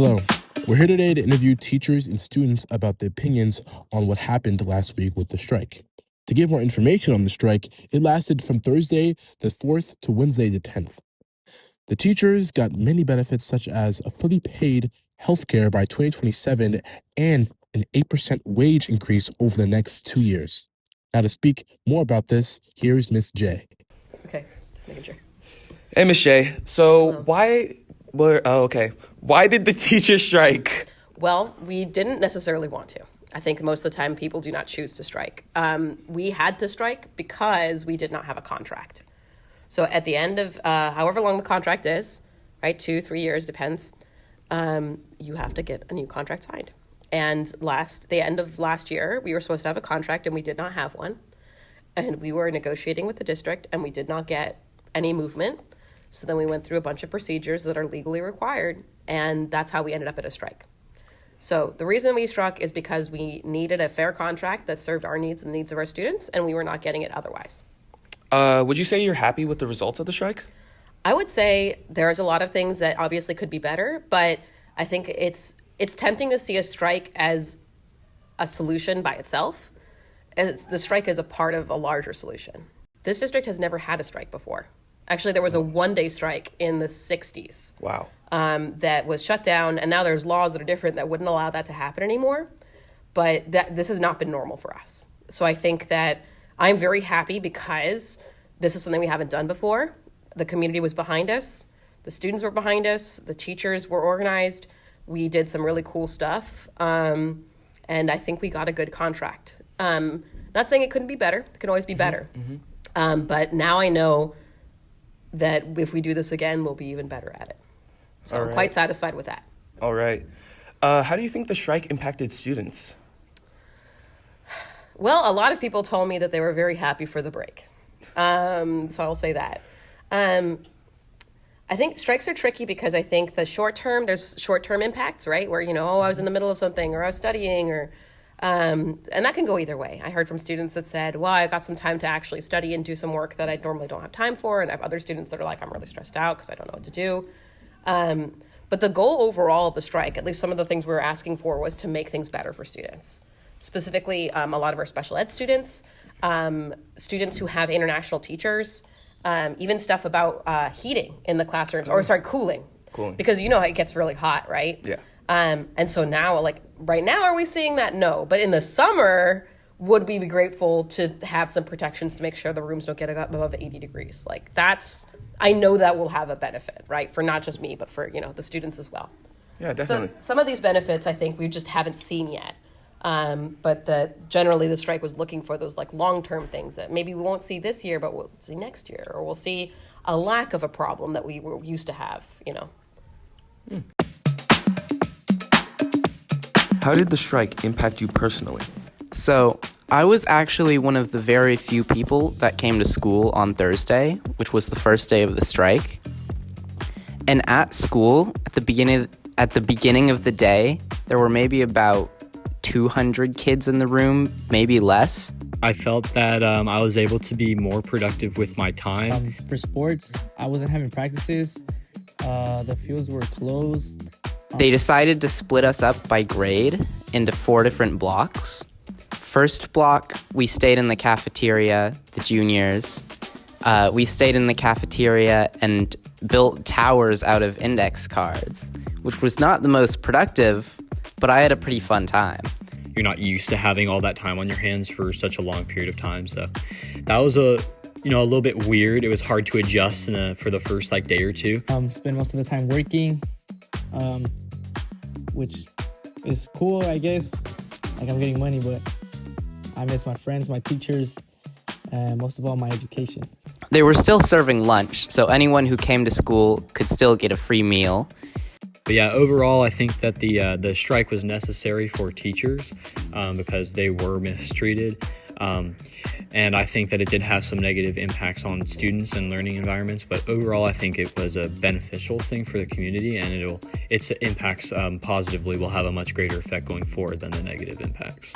Hello. We're here today to interview teachers and students about their opinions on what happened last week with the strike. To give more information on the strike, it lasted from Thursday the 4th to Wednesday the 10th. The teachers got many benefits such as a fully paid healthcare by 2027 and an 8% wage increase over the next 2 years. Now to speak more about this, here's Miss J. Okay, just making sure. Hey, Miss J. So Hello. why did the teachers strike? Well, we didn't necessarily want to. I think most of the time people do not choose to strike. We had to strike because we did not have a contract. So at the end of however long the contract is, right, 2-3 years, depends, you have to get a new contract signed. And the end of last year, we were supposed to have a contract and we did not have one. And we were negotiating with the district and we did not get any movement. So then we went through a bunch of procedures that are legally required, and that's how we ended up at a strike. So the reason we struck is because we needed a fair contract that served our needs and the needs of our students, and we were not getting it otherwise. Would you say you're happy with the results of the strike? I would say there's a lot of things that obviously could be better, but I think it's tempting to see a strike as a solution by itself. The strike is a part of a larger solution. This district has never had a strike before. Actually, there was a one-day strike in the 60s. Wow. That was shut down, and now there's laws that are different that wouldn't allow that to happen anymore. But this has not been normal for us. So I think that I'm very happy because this is something we haven't done before. The community was behind us. The students were behind us. The teachers were organized. We did some really cool stuff. And I think we got a good contract. Not saying it couldn't be better. It can always be better. Mm-hmm. But now I know that if we do this again, we'll be even better at it. So I'm quite satisfied with that. All right. How do you think the strike impacted students? Well, a lot of people told me that they were very happy for the break. So I'll say that. I think strikes are tricky because I think there's short-term impacts, right? Where, I was in the middle of something or I was studying and that can go either way. I heard from students that said, well, I got some time to actually study and do some work that I normally don't have time for. And I have other students that are like, I'm really stressed out because I don't know what to do. But the goal overall of the strike, at least some of the things we were asking for, was to make things better for students. Specifically, a lot of our special ed students, students who have international teachers, even stuff about heating in the classrooms, cooling. Because it gets really hot, right? Yeah. And so now, right now, are we seeing that? No. But in the summer, would we be grateful to have some protections to make sure the rooms don't get above 80 degrees? I know that will have a benefit, right? For not just me, but for, the students as well. Yeah, definitely. So some of these benefits, I think, we just haven't seen yet. But generally the strike was looking for those long-term things that maybe we won't see this year, but we'll see next year. Or we'll see a lack of a problem that we were used to have, How did the strike impact you personally? So, I was actually one of the very few people that came to school on Thursday, which was the first day of the strike. And at school, at the beginning of the day, there were maybe about 200 kids in the room, maybe less. I felt that I was able to be more productive with my time. For sports, I wasn't having practices. The fields were closed. They decided to split us up by grade into 4 different blocks. First block, we stayed in the cafeteria, the juniors. We stayed in the cafeteria and built towers out of index cards, which was not the most productive, but I had a pretty fun time. You're not used to having all that time on your hands for such a long period of time, so that was a little bit weird. It was hard to adjust for the first day or two. Spend most of the time working, which is cool, I guess. I'm getting money, but I miss my friends, my teachers, and most of all, my education. They were still serving lunch, so anyone who came to school could still get a free meal. But yeah, overall, I think that the strike was necessary for teachers because they were mistreated. And I think that it did have some negative impacts on students and learning environments. But overall, I think it was a beneficial thing for the community, and its impacts positively will have a much greater effect going forward than the negative impacts.